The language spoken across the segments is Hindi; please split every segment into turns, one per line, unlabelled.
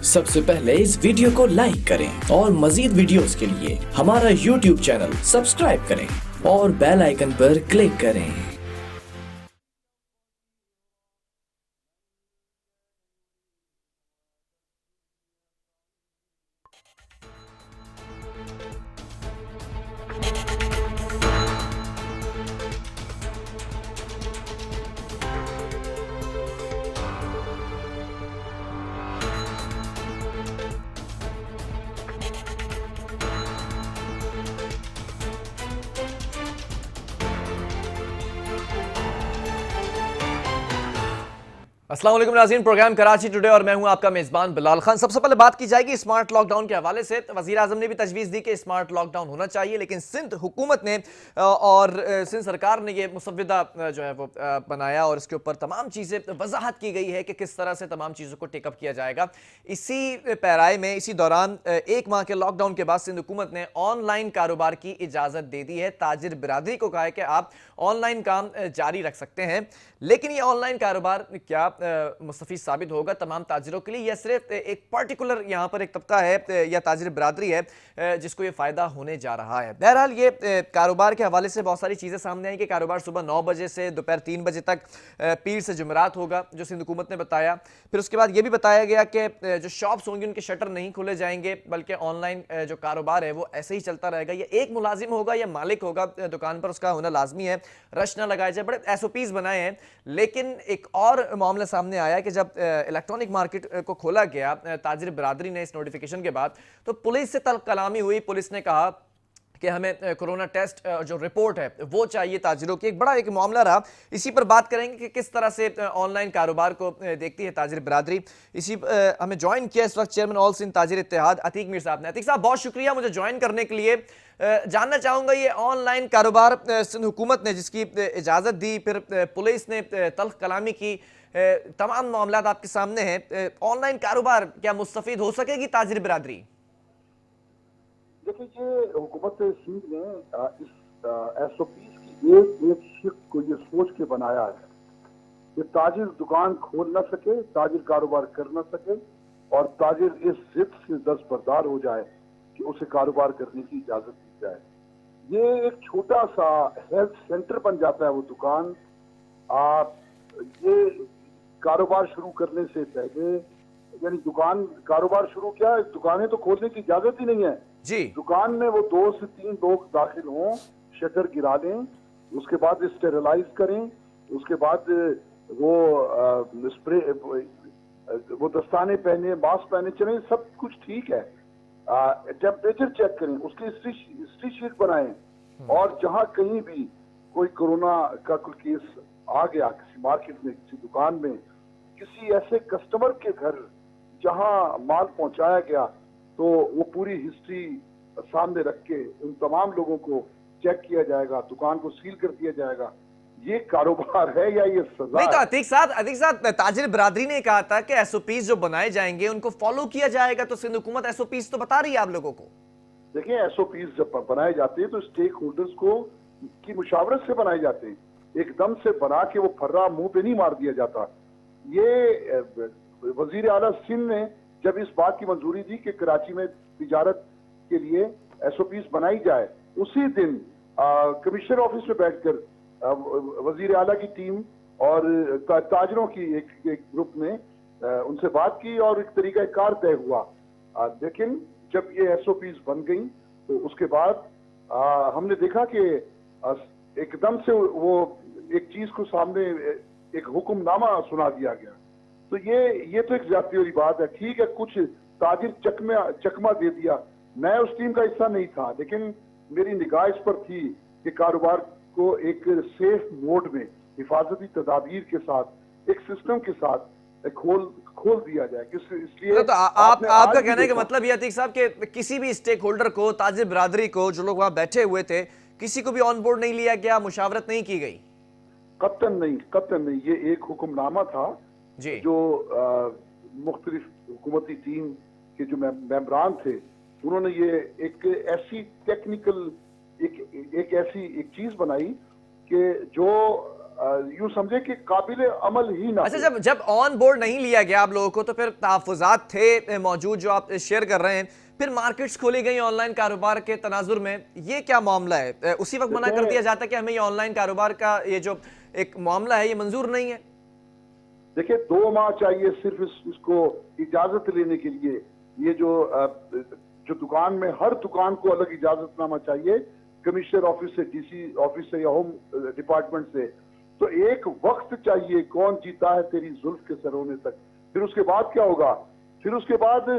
सबसे पहले इस वीडियो को लाइक करें और मजीद वीडियोस के लिए हमारा YouTube चैनल सब्सक्राइब करें और बेल आइकन पर क्लिक करें।
अस्सलाम वालेकुम नाज़रीन, प्रोग्राम कराची टुडे और मैं हूं आपका मेज़बान बिलाल खान। सबसे पहले बात की जाएगी स्मार्ट लॉकडाउन के हवाले से। वज़ीर आज़म ने भी तजवीज़ दी कि स्मार्ट लॉकडाउन होना चाहिए, लेकिन सिंध हुकूमत ने और सिंध सरकार ने यह मुसव्विदा जो है वो बनाया और इसके ऊपर तमाम चीज़ें वजाहत की गई है कि किस तरह से तमाम चीज़ों को टेकअप किया जाएगा। इसी पैराए में इसी दौरान एक माह के लॉकडाउन के बाद सिंध हुकूमत ने ऑनलाइन कारोबार की इजाज़त दे दी है। ताजिर बिरादरी को कहा है कि आप ऑनलाइन काम जारी रख सकते हैं, लेकिन ये ऑनलाइन कारोबार क्या मुस्तफीद साबित होगा तमाम ताजिरों के लिए, या सिर्फ एक पर्टिकुलर यहाँ पर एक तबका है या ताजिर बिरादरी है जिसको ये फ़ायदा होने जा रहा है। बहरहाल ये कारोबार के हवाले से बहुत सारी चीज़ें सामने आई कि कारोबार सुबह 9 बजे से दोपहर 3 बजे तक पीर से जुमेरात होगा, जो सिंध हुकूमत ने बताया। फिर उसके बाद ये भी बताया गया कि जो शॉप्स होंगे उनके शटर नहीं खोले जाएंगे, बल्कि ऑनलाइन जो कारोबार है वो ऐसे ही चलता रहेगा। ये एक मुलाजिम होगा या मालिक होगा दुकान पर, उसका होना लाजमी है, रश ना लगाया जाए। बड़े SOPs बनाए हैं, लेकिन एक और मामला सामने आया कि जब इलेक्ट्रॉनिक मार्केट को खोला गया ताजिर बिरादरी ने इस नोटिफिकेशन के बाद, तो पुलिस से तल्ख कलामी हुई। पुलिस ने कहा कि हमें कोरोना टेस्ट जो रिपोर्ट है वो चाहिए ताजिरों की। एक बड़ा एक मामला रहा, इसी पर बात करेंगे कि किस तरह से ऑनलाइन कारोबार को देखती है ताजिर बिरादरी। इसी हमें ज्वाइन किया इस वक्त चेयरमैन ऑल सिंध ताजिर इत्तेहाद अतीक मीर साहब ने। अतीक साहब, बहुत शुक्रिया मुझे ज्वाइन करने के लिए। जानना चाहूँगा, ये ऑनलाइन कारोबार सिंध हुकूमत ने जिसकी इजाज़त दी, फिर पुलिस ने तल्ख कलामी की, तमाम मामला आपके सामने हैं। ऑनलाइन कारोबार क्या मुस्तफीद हो सकेगी ताजिर बिरादरी?
देखिए, ये हुकूमत सिंध ने इस SOPs की एक शिक को ये सोच के बनाया है कि ताजिर दुकान खोल ना सके, ताजिर कारोबार कर ना सके और ताजिर इस जिद से दस्तबरदार हो जाए कि उसे कारोबार करने की इजाजत दी जाए। ये एक छोटा सा हेल्थ सेंटर बन जाता है वो दुकान। ये कारोबार शुरू करने से पहले, यानी दुकान कारोबार शुरू किया, दुकानें तो खोलने की इजाजत ही नहीं है
जी।
दुकान में वो 2 से 3 लोग दाखिल हों, शटर गिरा दें, उसके बाद स्टेरिलाइज करें, उसके बाद वो स्प्रे, वो दस्ताने पहने, मास्क पहने चलें, सब कुछ ठीक है। टेम्परेचर चेक करें, उसकी हिस्ट्री शीट बनाएं, और जहां कहीं भी कोई कोरोना का कोई केस आ गया किसी मार्केट में, किसी दुकान में, किसी ऐसे कस्टमर के घर जहां माल पहुंचाया गया, तो वो पूरी हिस्ट्री सामने रख के उन तमाम लोगों को चेक किया जाएगा, दुकान को सील कर दिया जाएगा। ये कारोबार है या ये सजा
नहीं, तो
है?
अतीक साहब, ताजिर बिरादरी ने कहा था कि SOPs जो बनाए जाएंगे उनको फॉलो किया जाएगा, तो सिंध हुकूमत SOPs तो बता रही है आप लोगों को।
देखिए, SOPs जब बनाए जाते हैं तो स्टेक होल्डर्स को की मुशावरत से बनाए जाते हैं, एकदम से बना के वो फर्रा मुंह पे नहीं मार दिया जाता। ये वजीर आला सिंध ने जब इस बात की मंजूरी दी कि कराची में तिजारत के लिए SOPs बनाई जाए, उसी दिन कमिश्नर ऑफिस में बैठकर वजीर आला की टीम और ताजरों की एक ग्रुप ने उनसे बात की और एक तरीका कार तय हुआ। लेकिन जब ये SOPs बन गई तो उसके बाद हमने देखा कि एकदम से वो एक चीज को सामने एक हुक्मनामा सुना दिया गया। तो ये तो एक ज्यादती वाली बात है। ठीक है, कुछ ताजिर चकमा दे दिया, मैं उस टीम का हिस्सा नहीं था, लेकिन मेरी निगाह इस पर थी कि कारोबार को एक सेफ मोड में हिफाजती तदाबीर के साथ, एक सिस्टम के साथ खोल दिया जाए। इसलिए
तो आपका कहने का मतलब यह अतीक साहब कि किसी भी स्टेक होल्डर को, ताजिर बिरादरी को, जो लोग वहां बैठे हुए थे, किसी को भी ऑन बोर्ड नहीं लिया गया, मुशावरत नहीं की गई?
कतन नहीं, ये एक हुक्मनामा था
जी।
जो मुख्तलिफ हुकूमती टीम के जो मेंबरान थे, उन्होंने ये एक ऐसी टेक्निकल एक ऐसी एक चीज बनाई कि जो यूं समझे कि काबिल अमल ही ना
अच्छा,
हो।
जब जब ऑन बोर्ड नहीं लिया गया आप लोगों को, तो फिर तहफ़्फ़ुज़ात थे मौजूद जो आप शेयर कर रहे हैं, फिर मार्केट्स खोली गई ऑनलाइन कारोबार के तनाजुर में, ये क्या मामला है? उसी वक्त मना कर दिया जाता है कि हमें ये ऑनलाइन कारोबार का ये जो एक मामला है ये मंजूर नहीं है?
देखिए 2 माह चाहिए सिर्फ इसको इजाजत लेने के लिए। ये जो दुकान में, हर दुकान को अलग इजाजतनामा चाहिए, कमिश्नर ऑफिस से, डीसी ऑफिस से या होम डिपार्टमेंट से। तो एक वक्त चाहिए, कौन जीता है तेरी जुल्फ के सरोने तक। फिर उसके बाद क्या होगा? फिर उसके बाद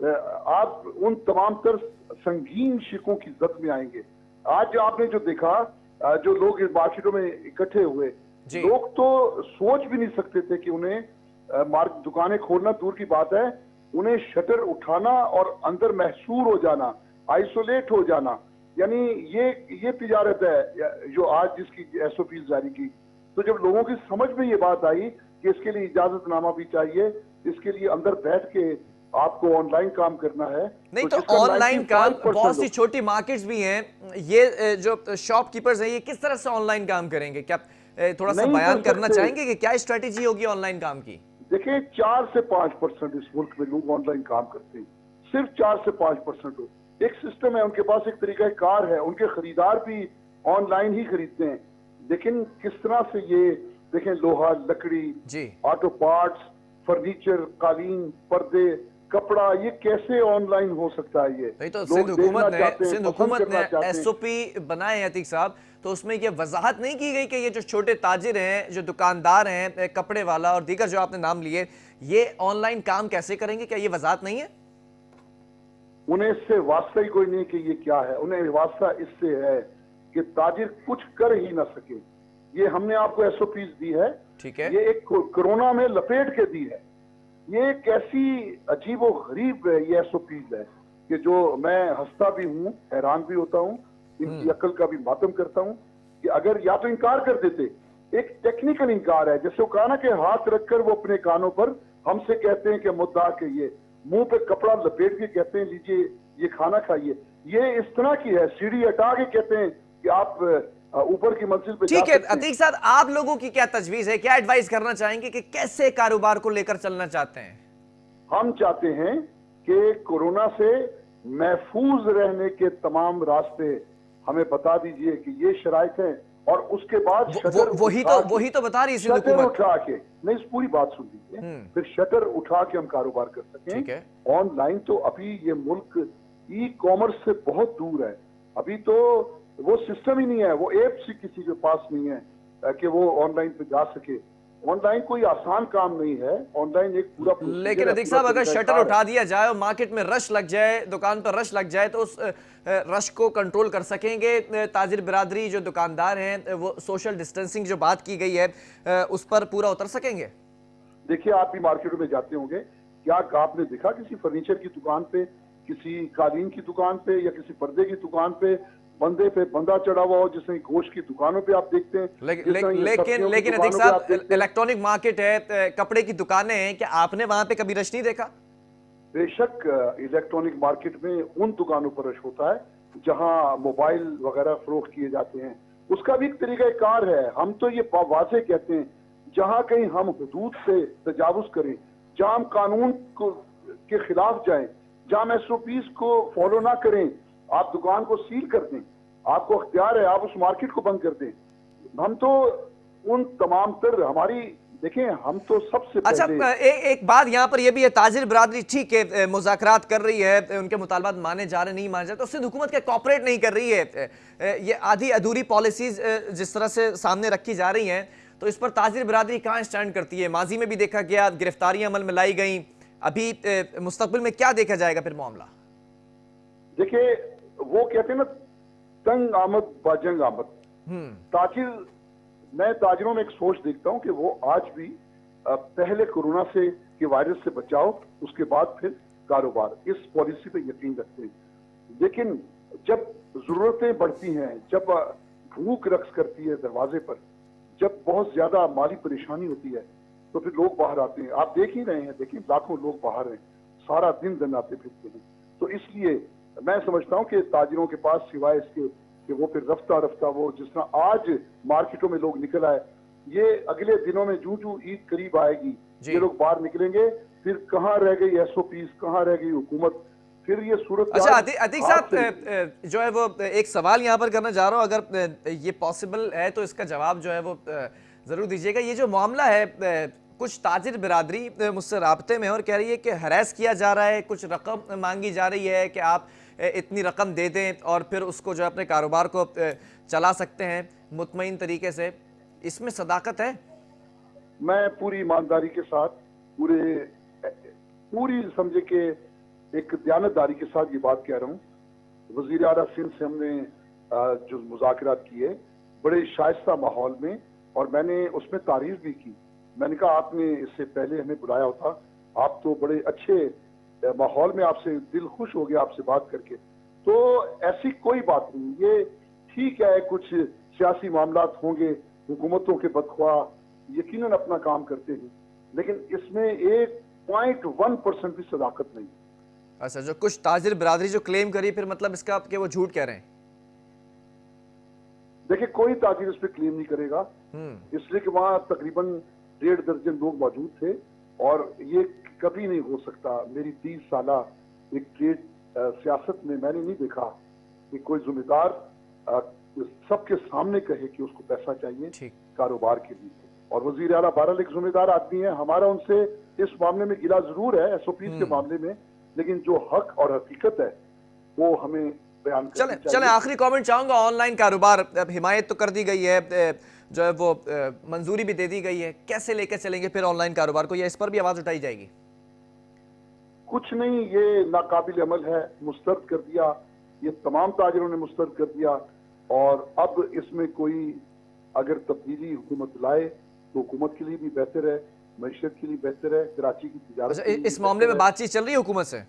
आप उन तमाम तर संगीन शिकों की जद में आएंगे। आज आपने जो देखा, जो लोग इस मार्केटों में इकट्ठे हुए, लोग तो सोच भी नहीं सकते थे कि उन्हें दुकानें खोलना दूर की बात है, उन्हें शटर उठाना और अंदर महसूर हो जाना, आइसोलेट हो जाना, यानी ये तिजारत है जो आज जिसकी एसओपी जारी की। तो जब लोगों की समझ में ये बात आई कि इसके लिए इजाजतनामा भी चाहिए, इसके लिए अंदर बैठ के आपको ऑनलाइन काम करना है।
नहीं तो ऑनलाइन काम, बहुत सी छोटी मार्केट्स भी हैं, ये जो शॉपकीपर्स हैं ये किस तरह से ऑनलाइन काम करेंगे? क्या थोड़ा सा बयान करना चाहेंगे कि क्या स्ट्रेटेजी होगी ऑनलाइन काम की?
देखिए 4 से 5% इस मुल्क में लोग ऑनलाइन काम करते हैं, सिर्फ 4 से 5% लोग। एक सिस्टम है, उनके पास एक तरीका कार है, उनके खरीदार भी ऑनलाइन ही खरीदते हैं। लेकिन किस तरह से ये देखें, लोहा, लकड़ी, ऑटो पार्ट्स, फर्नीचर, कालीन, पर्दे, कपड़ा, ये कैसे ऑनलाइन हो सकता है? ये
तो सिंध हुकूमत ने एसओपी बनाए हैं अतीक साहब, तो उसमें ये वजाहत नहीं की गई कि ये जो छोटे ताजिर हैं, जो दुकानदार हैं, कपड़े वाला और दीगर जो आपने नाम लिए, ये ऑनलाइन काम कैसे करेंगे? क्या ये वजाहत नहीं है?
उन्हें इससे वास्ता ही कोई नहीं कि ये क्या है। उन्हें वास्ता इससे है कि ताजिर कुछ कर ही ना सके। ये हमने आपको एसओपीज दी है,
ठीक है,
ये एक कोरोना में लपेट के दी है। ये कैसी अजीब और गरीब ये एसओपीज है कि जो मैं हंसता भी हूँ, हैरान भी होता हूँ, इनकी अकल का भी मातम करता हूँ कि अगर या तो इनकार कर देते, एक टेक्निकल इनकार है, जैसे वो कहा ना कि हाथ रखकर वो अपने कानों पर हमसे कहते हैं कि मुद्दा के ये मुंह पे कपड़ा लपेट के कहते हैं लीजिए ये खाना खाइए। ये इस तरह की है, सीढ़ी हटा के कहते हैं कि आप ऊपर की मंजिल पे।
ठीक है अतीक साहब, आप लोगों की क्या तजवीज है, क्या एडवाइस करना चाहेंगे कि कैसे कारोबार को लेकर चलना चाहते हैं?
हम चाहते हैं कि कोरोना से महफूज रहने के तमाम रास्ते हमें बता दीजिए कि ये शराइत है, और उसके बाद
वही तो बता रही है
शटर उठा के, नहीं इस पूरी बात सुन लीजिए, फिर शटर उठा के हम कारोबार कर सकें। ऑनलाइन तो अभी ये मुल्क ई कॉमर्स से बहुत दूर है, अभी तो वो सिस्टम ही नहीं है, वो ऐप से किसी के पास नहीं है कि वो ऑनलाइन पे जा सके। ऑनलाइन कोई आसान काम नहीं है, ऑनलाइन एक पूरा।
लेकिन अतीक साहब, अगर शटर उठा दिया जाए और मार्केट में रश लग जाए, दुकान पर रश लग जाए, तो उस रश को कंट्रोल कर सकेंगे ताजिर बिरादरी, जो दुकानदार हैं, वो सोशल डिस्टेंसिंग जो बात की गई है उस पर पूरा उतर सकेंगे?
देखिए आप भी मार्केटों में जाते होंगे, क्या आपने देखा किसी फर्नीचर की दुकान पे, किसी कालीन की दुकान पे या किसी पर्दे की दुकान पे बंदे पे बंदा चढ़ा हुआ हो, जिसमें गोश्त की दुकानों पे आप देखते हैं।
लेकिन अतीक साहब, इलेक्ट्रॉनिक मार्केट है, कपड़े की दुकानें हैं, क्या आपने वहां पे कभी रश नहीं देखा?
बेशक इलेक्ट्रॉनिक मार्केट में उन दुकानों पर रश होता है जहां मोबाइल वगैरह फरोख्त किए जाते हैं, उसका भी एक तरीका कार है। हम तो ये वाज़े कहते हैं, जहां कहीं हम हुदूद से तजावुज करें, जहां हम कानून के खिलाफ जाएं, जहां हम एसओपीज को फॉलो ना करें, आप दुकान को सील कर दें, आपको अख्तियार है, आप उस मार्केट को बंद कर दें। हम तो उन तमाम तर हमारी देखें, हम तो सबसे
अच्छा एक बात यहाँ पर यह भी है, ताजिर बिरादरी ठीक है मुज़ाकरात कर रही है, उनके मुतालबात माने जा रहे नहीं माने जा रहे, तो सिंध हुकूमत के कॉपरेट नहीं कर रही है, ये आधी अधूरी पॉलिसीज जिस तरह से सामने रखी जा रही हैं, तो इस पर ताजिर बिरादरी कहाँ स्टैंड करती है? माजी में भी देखा गया, गिरफ्तारियां अमल में लाई गई, अभी मुस्तकबिल में क्या देखा जाएगा फिर मामला?
देखिए वो कहते हैं ना, तंग आमद बाजंग आमद। ताजिर, मैं ताजिरों में एक सोच देखता हूं कि वो आज भी पहले कोरोना से के वायरस से बचाओ, उसके बाद फिर कारोबार, इस पॉलिसी पे यकीन रखते हैं। लेकिन जब जरूरतें बढ़ती हैं, जब भूख रक्स करती है दरवाजे पर, जब बहुत ज्यादा माली परेशानी होती है, तो फिर लोग बाहर आते हैं। आप देख ही रहे हैं, देखिए लाखों लोग बाहर हैं, सारा दिन दंडाते फिरते हैं। तो इसलिए मैं समझता हूं कि ताजिरों के पास सिवाय इसके कि वो फिर रफ्ता रफ्ता वो जिस तरह आज मार्केटों में लोग निकल आए, ये अगले दिनों में जूं जूं ईद करीब आएगी,
जी।
ये लोग बाहर निकलेंगे, फिर कहाँ रह गई एसओपीज, कहाँ रह गई हुकूमत, फिर ये सूरत
अच्छा अतीक साहब, जो है वो एक सवाल यहाँ पर करना चाह रहा हूँ, अगर ये पॉसिबल है तो इसका जवाब जो है वो ज़रूर दीजिएगा। ये जो मामला है, कुछ ताजिर बिरादरी मुझसे राब्ते में है और कह रही है कि हरास किया जा रहा है, कुछ रकम मांगी जा रही है कि आप इतनी रकम दे दें और फिर उसको जो है अपने कारोबार को चला सकते हैं मुतमईन तरीके से। इसमें सदाकत है?
मैं पूरी ईमानदारी के साथ, पूरी समझे कि एक दयानतदारी के साथ ये बात कह रहा हूँ। वज़ीर आला सिंध से हमने जो मुज़ाकरात किए बड़े शाइस्ता माहौल में, और मैंने उसमें तारीफ भी की। मैंने कहा आपने इससे पहले हमें बुलाया होता, आप तो बड़े अच्छे माहौल में, आपसे दिल खुश हो गया आपसे बात करके। तो ऐसी कोई बात नहीं, ये ठीक है कुछ सियासी मामलात होंगे, हुकूमतों के बदख्वाह यकीनन अपना काम करते हैं, लेकिन इसमें 1.1% भी सदाकत नहीं।
अच्छा, जो कुछ ताजिर बिरादरी जो क्लेम करी, फिर मतलब इसका कि वो झूठ कह रहे हैं?
देखिए कोई ताजिर इस पर क्लेम नहीं करेगा, इसलिए कि वहां तकरीबन 1.5 दर्जन लोग मौजूद थे, और ये कभी नहीं हो सकता। मेरी 30 साला एक ट्रेड सियासत में मैंने नहीं देखा कि कोई जिम्मेदार सबके सामने कहे कि उसको पैसा चाहिए कारोबार के लिए। और वजीर आला बहरहाल एक जिम्मेदार आदमी है, हमारा उनसे इस मामले में गिला जरूर है एसओपीज के मामले में, लेकिन जो हक और हकीकत है वो हमें बयान करनी चाहिए।
चले आखिरी कमेंट चाहूंगा। ऑनलाइन कारोबार, अब हिमायत तो कर दी गई है, जो है वो मंजूरी भी दे दी गई है, कैसे लेकर चलेंगे फिर ऑनलाइन कारोबार को, या इस पर भी आवाज उठाई जाएगी?
कुछ नहीं, ये नाकाबिल अमल है, मुस्तरद कर दिया, ये तमाम ताजिरों ने मुस्तरद कर दिया, और अब इसमें कोई अगर तब्दीली हुकूमत लाए तो हुकूमत के लिए भी बेहतर है, मईशत के लिए बेहतर है, कराची की तिजारत।
अच्छा, इस मामले में बातचीत चल रही है हुकूमत से?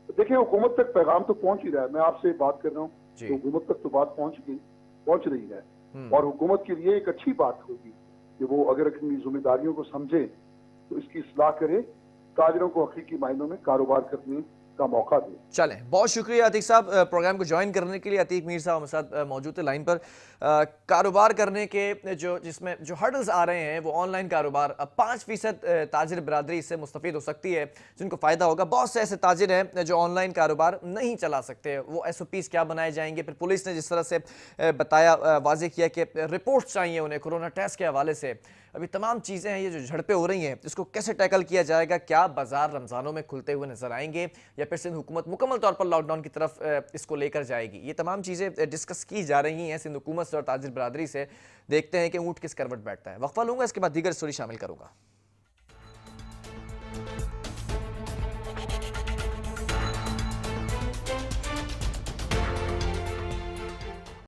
देखिए हुकूमत तक पैगाम तो पहुंच ही रहा है, मैं आपसे बात कर रहा हूँ तो हुकूमत तक तो बात पहुंच रही है, और हुकूमत के लिए एक अच्छी बात होगी कि वो अगर अपनी जिम्मेदारियों को समझे तो इसकी इस्लाह करे, ताजिरों को हकीकी मायनों में कारोबार करने का मौका दे।
चलें, बहुत शुक्रिया अतीक साहब प्रोग्राम को ज्वाइन करने के लिए। अतीक मीर साहब हमारे साथ मौजूद है लाइन पर। कारोबार करने के जिसमें जो हर्डल्स आ रहे हैं वो ऑनलाइन कारोबार, 5% ताजिर बिरादरी इससे मुस्तफ़ीद हो सकती है जिनको फ़ायदा होगा। बहुत से ऐसे ताजिर हैं जो ऑनलाइन कारोबार नहीं चला सकते, वो SOPs क्या बनाए जाएंगे। फिर पुलिस ने जिस तरह से बताया, वाज़ेह किया कि रिपोर्ट्स चाहिए उन्हें कोरोना टेस्ट के हवाले से। अभी तमाम चीज़ें हैं, ये जो झड़पें हो रही हैं इसको कैसे टैकल किया जाएगा, क्या बाजार रमज़ानों में खुलते हुए नजर आएंगे या फिर सिंध हुकूमत मुकम्मल तौर पर लॉकडाउन की तरफ इसको लेकर जाएगी, ये तमाम चीज़ें डिस्कस की जा रही हैं सिंध हुकूमत से और ताजिर बिरादरी से। देखते हैं कि ऊँट किस करवट बैठता है। वक्फा लूँगा, इसके बाद दीगर स्टोरी शामिल करूँगा।